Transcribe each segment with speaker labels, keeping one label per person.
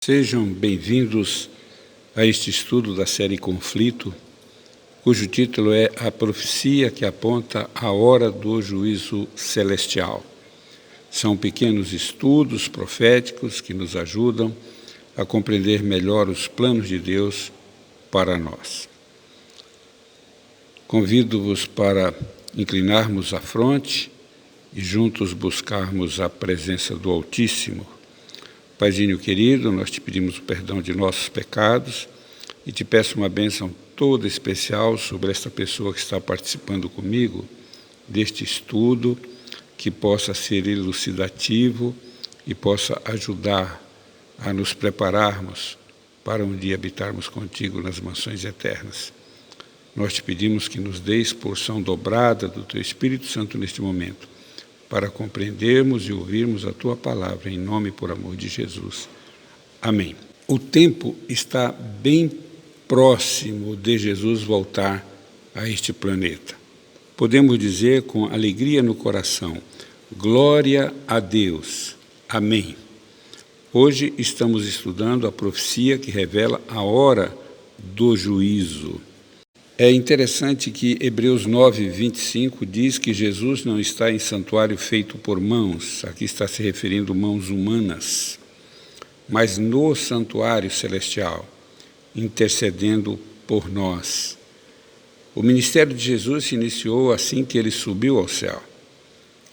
Speaker 1: Sejam bem-vindos a este estudo da série Conflito, cujo título é A Profecia que Aponta a Hora do Juízo Celestial. São pequenos estudos proféticos que nos ajudam a compreender melhor os planos de Deus para nós. Convido-vos para inclinarmos a fronte e juntos buscarmos a presença do Altíssimo. Paizinho querido, nós te pedimos o perdão de nossos pecados e te peço uma bênção toda especial sobre esta pessoa que está participando comigo deste estudo, que possa ser elucidativo e possa ajudar a nos prepararmos para um dia habitarmos contigo nas mansões eternas. Nós te pedimos que nos deis porção dobrada do teu Espírito Santo neste momento, para compreendermos e ouvirmos a tua palavra, em nome e por amor de Jesus. Amém. O tempo está bem próximo de Jesus voltar a este planeta. Podemos dizer com alegria no coração, glória a Deus. Amém. Hoje estamos estudando a profecia que revela a hora do juízo. É interessante que Hebreus 9, 25 diz que Jesus não está em santuário feito por mãos, aqui está se referindo a mãos humanas, mas no santuário celestial, intercedendo por nós. O ministério de Jesus se iniciou assim que ele subiu ao céu.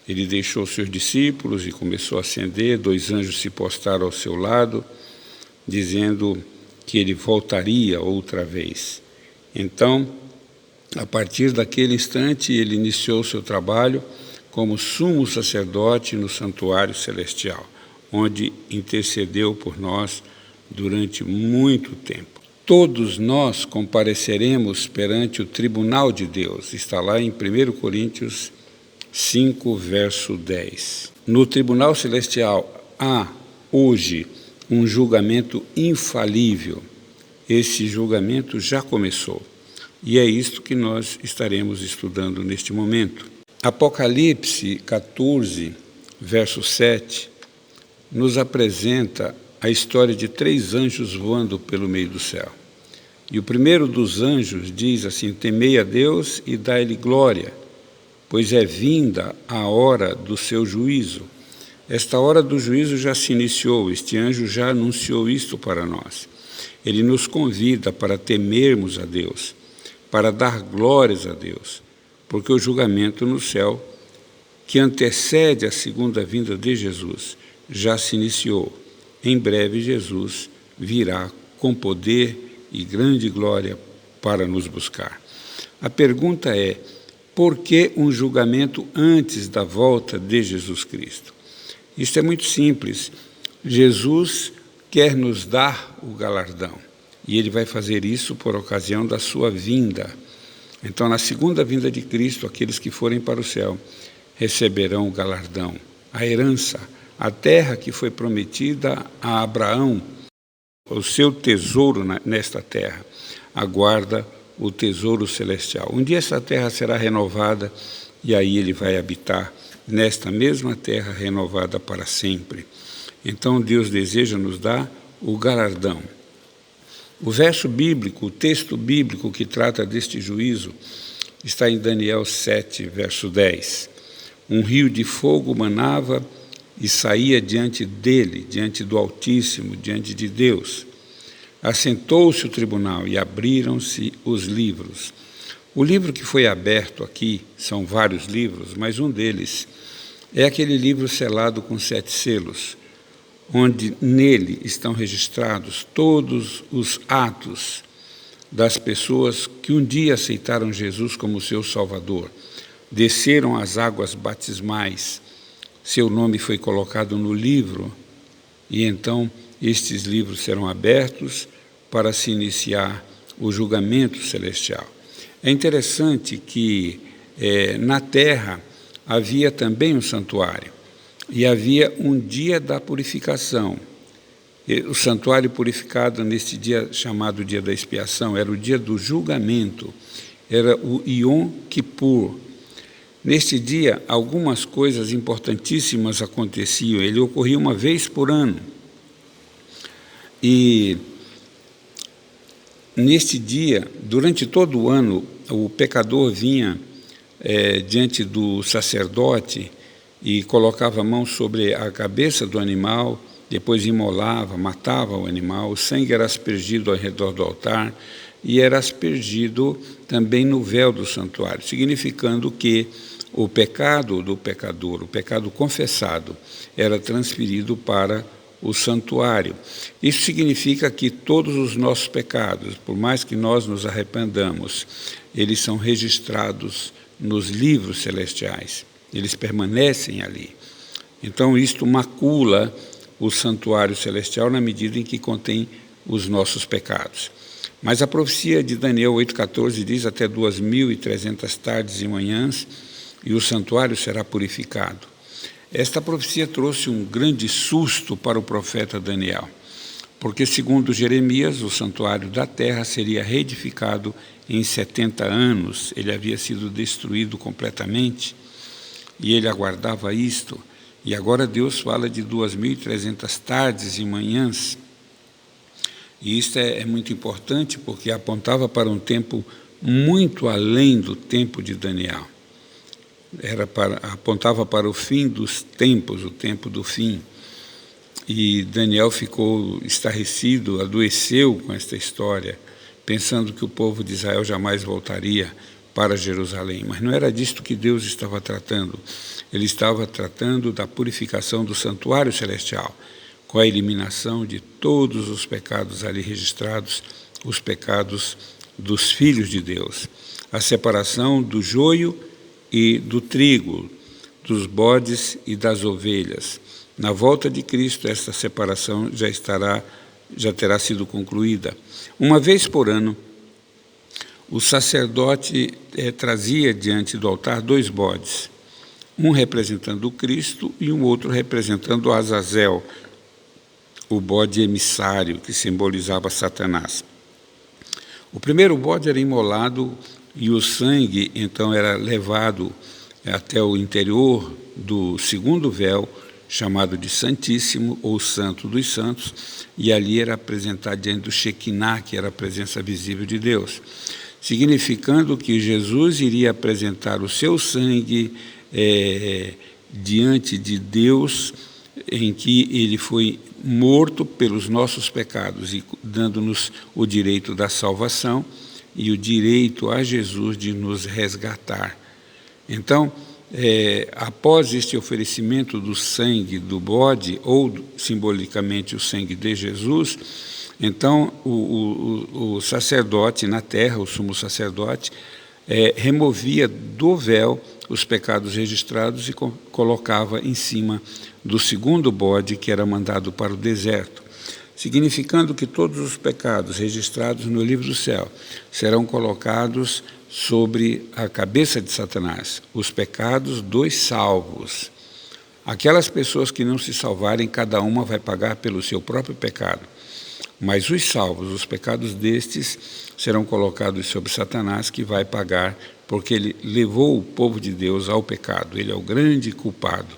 Speaker 1: Ele deixou seus discípulos e começou a ascender, 2 anjos se postaram ao seu lado, dizendo que ele voltaria outra vez. Então, a partir daquele instante, ele iniciou seu trabalho como sumo sacerdote no santuário celestial, onde intercedeu por nós durante muito tempo. Todos nós compareceremos perante o tribunal de Deus, está lá em 1 Coríntios 5, verso 10. No tribunal celestial há hoje um julgamento infalível. Esse julgamento já começou. E é isto que nós estaremos estudando neste momento. Apocalipse 14, verso 7, nos apresenta a história de 3 anjos voando pelo meio do céu. E o primeiro dos anjos diz assim: temei a Deus e dai-lhe glória, pois é vinda a hora do seu juízo. Esta hora do juízo já se iniciou, este anjo já anunciou isto para nós. Ele nos convida para temermos a Deus, para dar glórias a Deus, porque o julgamento no céu, que antecede a segunda vinda de Jesus, já se iniciou. Em breve Jesus virá com poder e grande glória para nos buscar. A pergunta é: por que um julgamento antes da volta de Jesus Cristo? Isso é muito simples. Jesus quer nos dar o galardão. E ele vai fazer isso por ocasião da sua vinda. Então, na segunda vinda de Cristo, aqueles que forem para o céu receberão o galardão, a herança, a terra que foi prometida a Abraão, o seu tesouro nesta terra, aguarda o tesouro celestial. Um dia essa terra será renovada e aí ele vai habitar nesta mesma terra renovada para sempre. Então, Deus deseja nos dar o galardão. O verso bíblico, o texto bíblico que trata deste juízo, está em Daniel 7, verso 10. Um rio de fogo manava e saía diante dele, diante do Altíssimo, diante de Deus. Assentou-se o tribunal e abriram-se os livros. O livro que foi aberto aqui, são vários livros, mas um deles é aquele livro selado com 7 selos, onde nele estão registrados todos os atos das pessoas que um dia aceitaram Jesus como seu Salvador, desceram às águas batismais, seu nome foi colocado no livro, e então estes livros serão abertos para se iniciar o julgamento celestial. É interessante que na terra havia também um santuário, e havia um dia da purificação. O santuário purificado neste dia chamado dia da expiação era o dia do julgamento, era o Yom Kippur. Neste dia, algumas coisas importantíssimas aconteciam, ele ocorria uma vez por ano. E neste dia, durante todo o ano, o pecador vinha diante do sacerdote e colocava a mão sobre a cabeça do animal, depois imolava, matava o animal, o sangue era aspergido ao redor do altar e era aspergido também no véu do santuário, significando que o pecado do pecador, o pecado confessado, era transferido para o santuário. Isso significa que todos os nossos pecados, por mais que nós nos arrependamos, eles são registrados nos livros celestiais, eles permanecem ali. Então, isto macula o santuário celestial na medida em que contém os nossos pecados. Mas a profecia de Daniel 8,14 diz até 2.300 tardes e manhãs, e o santuário será purificado. Esta profecia trouxe um grande susto para o profeta Daniel, porque, segundo Jeremias, o santuário da terra seria reedificado em 70 anos, ele havia sido destruído completamente, e ele aguardava isto, e agora Deus fala de 2.300 tardes e manhãs, e isto é muito importante, porque apontava para um tempo muito além do tempo de Daniel. Apontava para o fim dos tempos, o tempo do fim. E Daniel ficou estarrecido, adoeceu com esta história, pensando que o povo de Israel jamais voltaria para Jerusalém. Mas não era disto que Deus estava tratando. Ele estava tratando da purificação do santuário celestial, com a eliminação de todos os pecados ali registrados, os pecados dos filhos de Deus, a separação do joio e do trigo, dos bodes e das ovelhas. Na volta de Cristo, esta separação já terá sido concluída. Uma vez por ano, o sacerdote trazia diante do altar 2 bodes, um representando o Cristo e um outro representando Azazel, o bode emissário, que simbolizava Satanás. O primeiro bode era imolado e o sangue, então, era levado até o interior do segundo véu, chamado de Santíssimo, ou Santo dos Santos, e ali era apresentado diante do Shekinah, que era a presença visível de Deus, significando que Jesus iria apresentar o seu sangue diante de Deus, em que ele foi morto pelos nossos pecados e dando-nos o direito da salvação e o direito a Jesus de nos resgatar. Então, após este oferecimento do sangue do bode, ou simbolicamente o sangue de Jesus, então o sacerdote na terra, o sumo sacerdote, removia do véu os pecados registrados e colocava em cima do segundo bode, que era mandado para o deserto, significando que todos os pecados registrados no livro do céu serão colocados sobre a cabeça de Satanás, os pecados dos salvos. Aquelas pessoas que não se salvarem, cada uma vai pagar pelo seu próprio pecado. Mas os salvos, os pecados destes, serão colocados sobre Satanás, que vai pagar, porque ele levou o povo de Deus ao pecado. Ele é o grande culpado.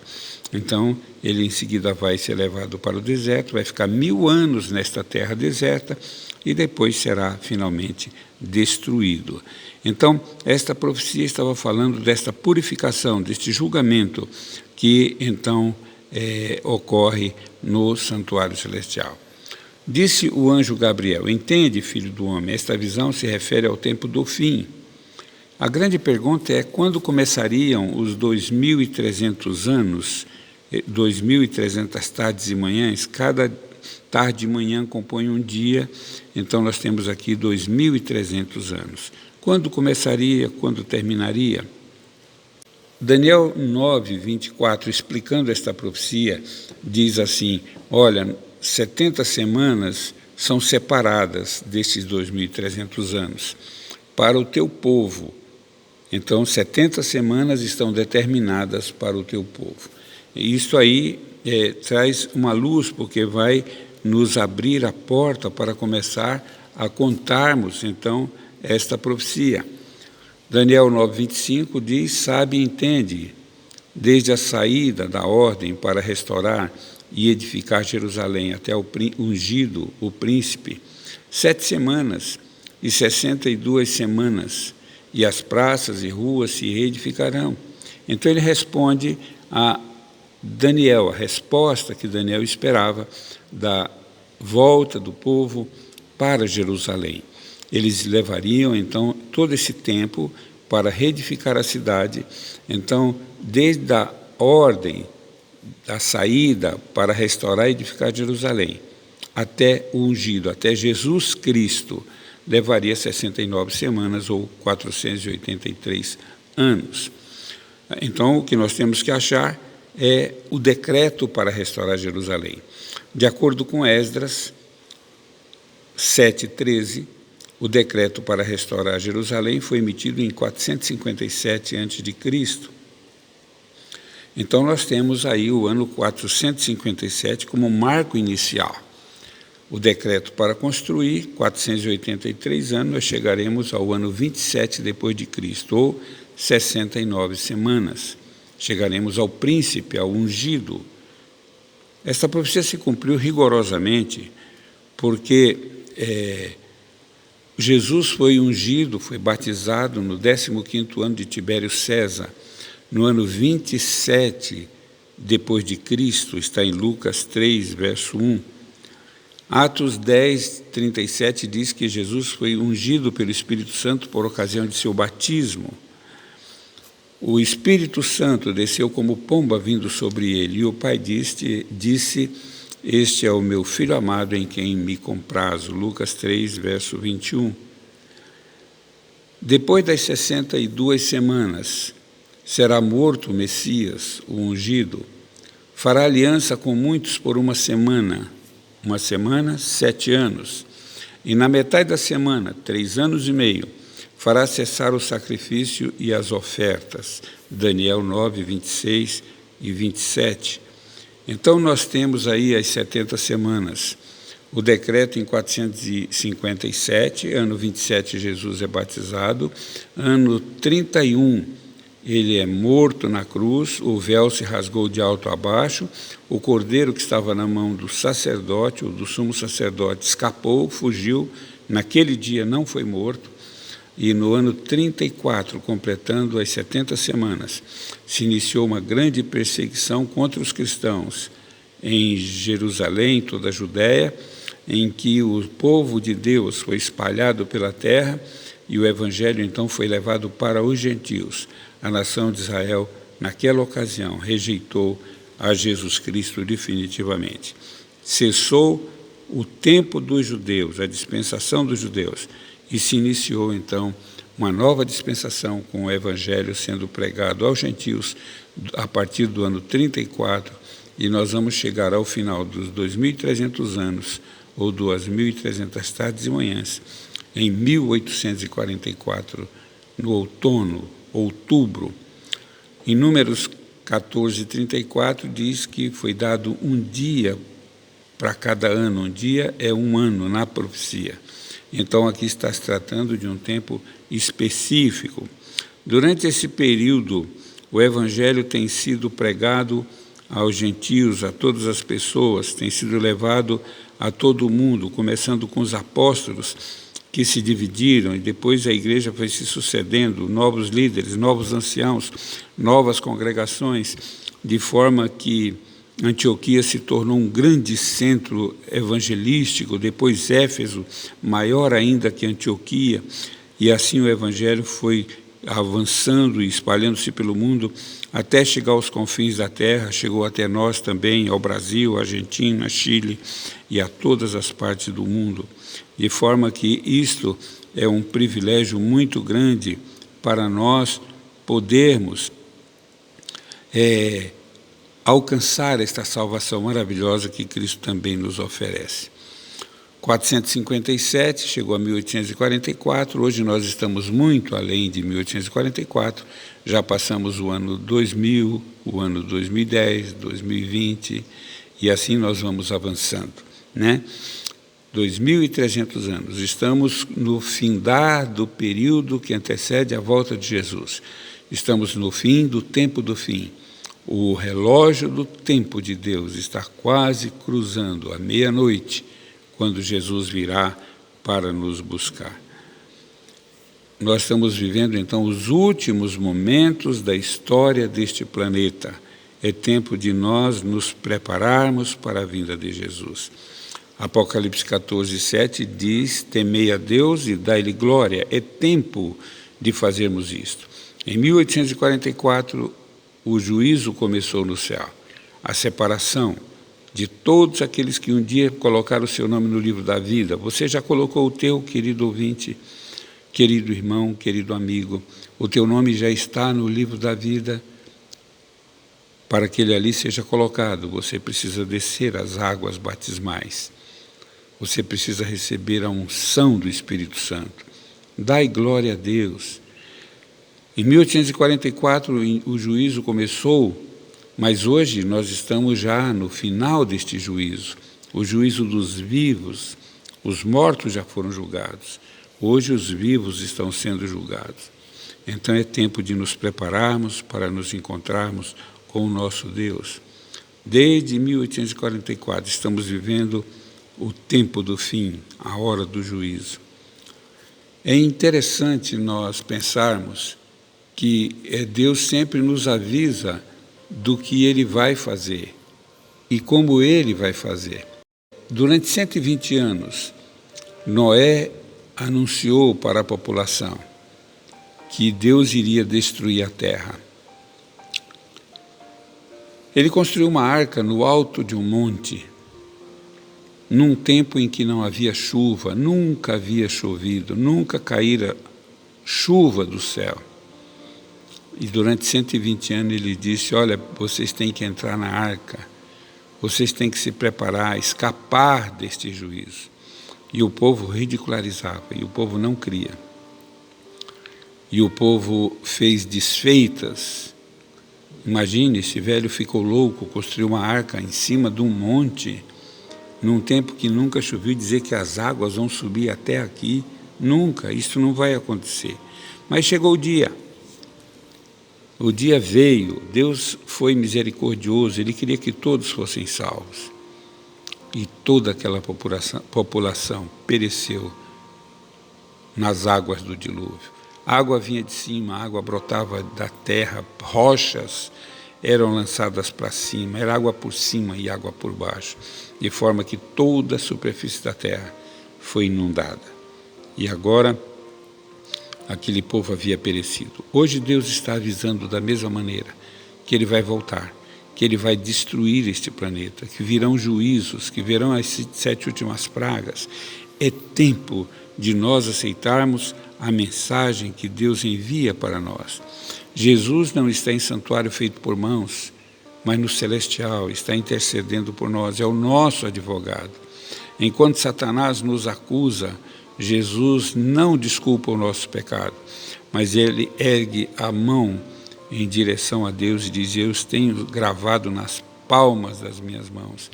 Speaker 1: Então, ele em seguida vai ser levado para o deserto, vai ficar 1000 anos nesta terra deserta e depois será finalmente destruído. Então, esta profecia estava falando desta purificação, deste julgamento que então ocorre no santuário celestial. Disse o anjo Gabriel: entende, filho do homem, esta visão se refere ao tempo do fim. A grande pergunta é quando começariam os 2.300 anos, 2.300 tardes e manhãs. Cada tarde e manhã compõe um dia, então nós temos aqui 2.300 anos. Quando começaria, quando terminaria? Daniel 9:24, explicando esta profecia, diz assim: olha, 70 semanas são separadas destes 2.300 anos para o teu povo. Então, 70 semanas estão determinadas para o teu povo. E isso aí traz uma luz, porque vai nos abrir a porta para começar a contarmos, então, esta profecia. Daniel 9:25 diz: sabe e entende, desde a saída da ordem para restaurar e edificar Jerusalém até o ungido, o príncipe, 7 semanas e 62 semanas, e as praças e ruas se reedificarão. Então ele responde a Daniel, a resposta que Daniel esperava da volta do povo para Jerusalém. Eles levariam, então, todo esse tempo para reedificar a cidade. Então, desde a ordem da saída para restaurar e edificar Jerusalém, até o ungido, até Jesus Cristo, levaria 69 semanas ou 483 anos. Então, o que nós temos que achar é o decreto para restaurar Jerusalém. De acordo com Esdras 7:13, o decreto para restaurar Jerusalém foi emitido em 457 a.C. Então, nós temos aí o ano 457 como marco inicial. O decreto para construir, 483 anos, nós chegaremos ao ano 27 depois de Cristo, ou 69 semanas. Chegaremos ao príncipe, ao ungido. Esta profecia se cumpriu rigorosamente, porque Jesus foi ungido, foi batizado no 15º ano de Tibério César, no ano 27 depois de Cristo, está em Lucas 3, verso 1. Atos 10, 37 diz que Jesus foi ungido pelo Espírito Santo por ocasião de seu batismo. O Espírito Santo desceu como pomba vindo sobre ele, e o Pai disse, este é o meu Filho amado em quem me comprazo. Lucas 3, verso 21. Depois das 62 semanas, será morto o Messias, o ungido, fará aliança com muitos por uma semana, 7 anos, e na metade da semana, 3 anos e meio, fará cessar o sacrifício e as ofertas. Daniel 9, 26 e 27. Então, nós temos aí as 70 semanas. O decreto em 457, ano 27, Jesus é batizado. Ano 31, ele é morto na cruz, o véu se rasgou de alto a baixo, o cordeiro que estava na mão do sacerdote, ou do sumo sacerdote, escapou, fugiu, naquele dia não foi morto, e no ano 34, completando as 70 semanas, se iniciou uma grande perseguição contra os cristãos em Jerusalém, toda a Judéia, em que o povo de Deus foi espalhado pela terra e o evangelho então foi levado para os gentios. A nação de Israel, naquela ocasião, rejeitou a Jesus Cristo definitivamente. Cessou o tempo dos judeus, a dispensação dos judeus, e se iniciou, então, uma nova dispensação com o evangelho sendo pregado aos gentios a partir do ano 34, e nós vamos chegar ao final dos 2.300 anos, ou 2.300 tardes e manhãs, em 1844, no outubro. Em Números 14:34 diz que foi dado um dia para cada ano, um dia é um ano na profecia. Então, aqui está se tratando de um tempo específico. Durante esse período, o Evangelho tem sido pregado aos gentios, a todas as pessoas, tem sido levado a todo o mundo, começando com os apóstolos, que se dividiram, e depois a igreja foi se sucedendo, novos líderes, novos anciãos, novas congregações, de forma que Antioquia se tornou um grande centro evangelístico, depois Éfeso, maior ainda que Antioquia, e assim o evangelho foi avançando e espalhando-se pelo mundo até chegar aos confins da terra, chegou até nós também, ao Brasil, Argentina, Chile e a todas as partes do mundo, de forma que isto é um privilégio muito grande para nós podermos alcançar esta salvação maravilhosa que Cristo também nos oferece. 457, chegou a 1844, hoje nós estamos muito além de 1844, já passamos o ano 2000, o ano 2010, 2020, e assim nós vamos avançando, né? 2.300 anos, estamos no findar do período que antecede a volta de Jesus, estamos no fim do tempo do fim. O relógio do tempo de Deus está quase cruzando a meia-noite, quando Jesus virá para nos buscar. Nós estamos vivendo, então, os últimos momentos da história deste planeta. É tempo de nós nos prepararmos para a vinda de Jesus. Apocalipse 14, 7 diz: temei a Deus e dai-lhe glória. É tempo de fazermos isto. Em 1844, o juízo começou no céu. A separação de todos aqueles que um dia colocaram o seu nome no livro da vida. Você já colocou o teu, querido ouvinte, querido irmão, querido amigo. O teu nome já está no livro da vida. Para que ele ali seja colocado, você precisa descer as águas batismais. Você precisa receber a unção do Espírito Santo. Dai glória a Deus. Em 1844, o juízo começou, mas hoje nós estamos já no final deste juízo. O juízo dos vivos. Os mortos já foram julgados. Hoje os vivos estão sendo julgados. Então é tempo de nos prepararmos para nos encontrarmos com o nosso Deus. Desde 1844 estamos vivendo o tempo do fim, a hora do juízo. É interessante nós pensarmos que Deus sempre nos avisa do que Ele vai fazer e como Ele vai fazer. Durante 120 anos, Noé anunciou para a população que Deus iria destruir a terra. Ele construiu uma arca no alto de um monte, num tempo em que não havia chuva, nunca havia chovido, nunca caíra chuva do céu. E durante 120 anos ele disse: olha, vocês têm que entrar na arca, vocês têm que se preparar, escapar deste juízo. E o povo ridicularizava, e o povo não cria. E o povo fez desfeitas. Imagine, esse velho ficou louco, construiu uma arca em cima de um monte, num tempo que nunca choveu, dizer que as águas vão subir até aqui. Nunca, isso não vai acontecer. Mas chegou o dia. O dia veio, Deus foi misericordioso, Ele queria que todos fossem salvos. E toda aquela população pereceu nas águas do dilúvio. A água vinha de cima, a água brotava da terra, rochas eram lançadas para cima, era água por cima e água por baixo, de forma que toda a superfície da terra foi inundada. E agora, aquele povo havia perecido. Hoje Deus está avisando da mesma maneira que Ele vai voltar, que Ele vai destruir este planeta, que virão juízos, que virão as 7 últimas pragas. É tempo de nós aceitarmos a mensagem que Deus envia para nós. Jesus não está em santuário feito por mãos, mas no celestial, está intercedendo por nós, é o nosso advogado. Enquanto Satanás nos acusa, Jesus não desculpa o nosso pecado, mas ele ergue a mão em direção a Deus e diz: eu os tenho gravado nas palmas das minhas mãos,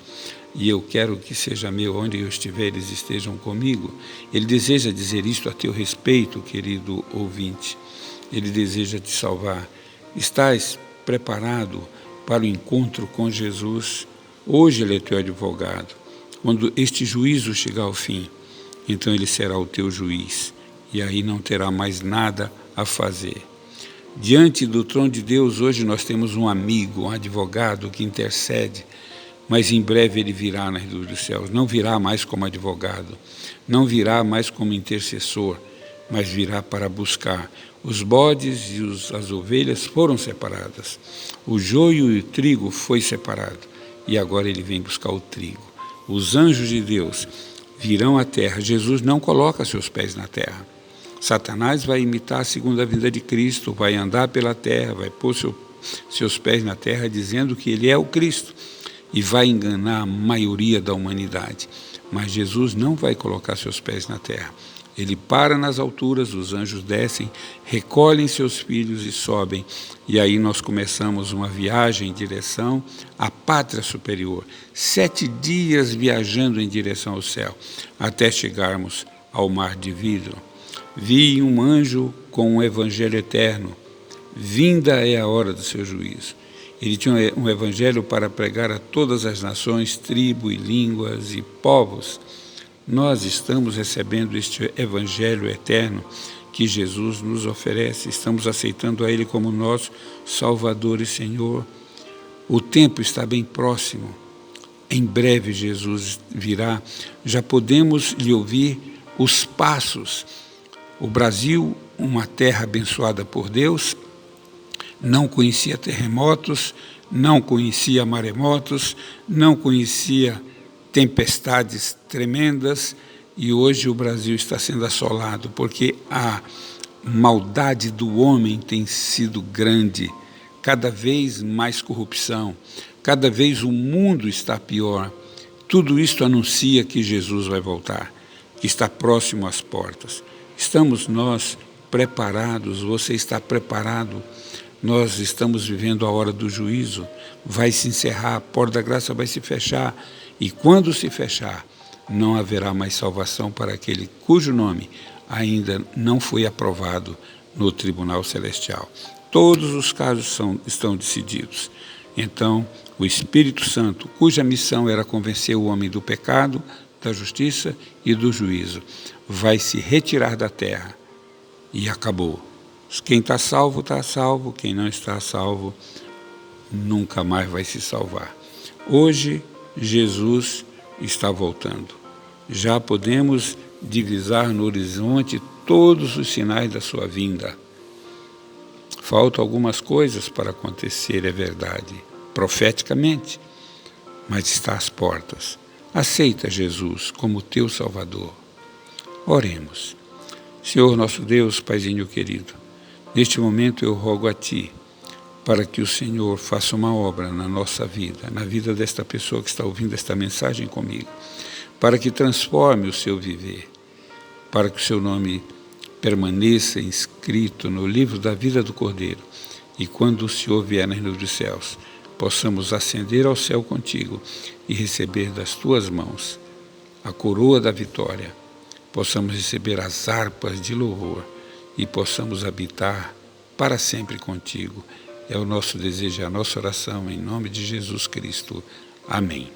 Speaker 1: e eu quero que seja meu, onde eu estiver, eles estejam comigo. Ele deseja dizer isto a teu respeito, querido ouvinte. Ele deseja te salvar. Estás preparado para o encontro com Jesus? Hoje Ele é teu advogado. Quando este juízo chegar ao fim, então Ele será o teu juiz, e aí não terá mais nada a fazer. Diante do trono de Deus, hoje nós temos um amigo, um advogado que intercede, mas em breve Ele virá nas luzes dos céus. Não virá mais como advogado, não virá mais como intercessor, mas virá para buscar. Os bodes e as ovelhas foram separadas, o joio e o trigo foi separado, e agora Ele vem buscar o trigo. Os anjos de Deus virão à terra. Jesus não coloca seus pés na terra. Satanás vai imitar a segunda vinda de Cristo, vai andar pela terra, vai pôr seus pés na terra dizendo que Ele é o Cristo e vai enganar a maioria da humanidade. Mas Jesus não vai colocar seus pés na terra. Ele para nas alturas, os anjos descem, recolhem seus filhos e sobem. E aí nós começamos uma viagem em direção à pátria superior. 7 dias viajando em direção ao céu, até chegarmos ao mar de vidro. Vi um anjo com um evangelho eterno. Vinda é a hora do seu juízo. Ele tinha um evangelho para pregar a todas as nações, tribos e línguas e povos. Nós estamos recebendo este evangelho eterno que Jesus nos oferece. Estamos aceitando a Ele como nosso Salvador e Senhor. O tempo está bem próximo. Em breve Jesus virá. Já podemos lhe ouvir os passos. O Brasil, uma terra abençoada por Deus, não conhecia terremotos, não conhecia maremotos, não conhecia tempestades tremendas, e hoje o Brasil está sendo assolado porque a maldade do homem tem sido grande, cada vez mais corrupção, cada vez o mundo está pior. Tudo isto anuncia que Jesus vai voltar, que está próximo às portas. Estamos nós preparados? Você está preparado? Nós estamos vivendo a hora do juízo, vai se encerrar, a porta da graça vai se fechar, e quando se fechar, não haverá mais salvação para aquele cujo nome ainda não foi aprovado no Tribunal Celestial. Todos os casos estão decididos. Então, o Espírito Santo, cuja missão era convencer o homem do pecado, da justiça e do juízo, vai se retirar da terra, e acabou. Quem está salvo, quem não está salvo, nunca mais vai se salvar. Hoje, Jesus está voltando. Já podemos divisar no horizonte todos os sinais da sua vinda. Faltam algumas coisas para acontecer, é verdade, profeticamente, mas está às portas. Aceita Jesus como teu Salvador. Oremos. Senhor nosso Deus, Paizinho querido, neste momento eu rogo a Ti, para que o Senhor faça uma obra na nossa vida, na vida desta pessoa que está ouvindo esta mensagem comigo, para que transforme o seu viver, para que o seu nome permaneça inscrito no livro da vida do Cordeiro, e quando o Senhor vier nas nuvens dos céus, possamos ascender ao céu contigo e receber das Tuas mãos a coroa da vitória, possamos receber as harpas de louvor e possamos habitar para sempre contigo. É o nosso desejo, é a nossa oração, em nome de Jesus Cristo. Amém.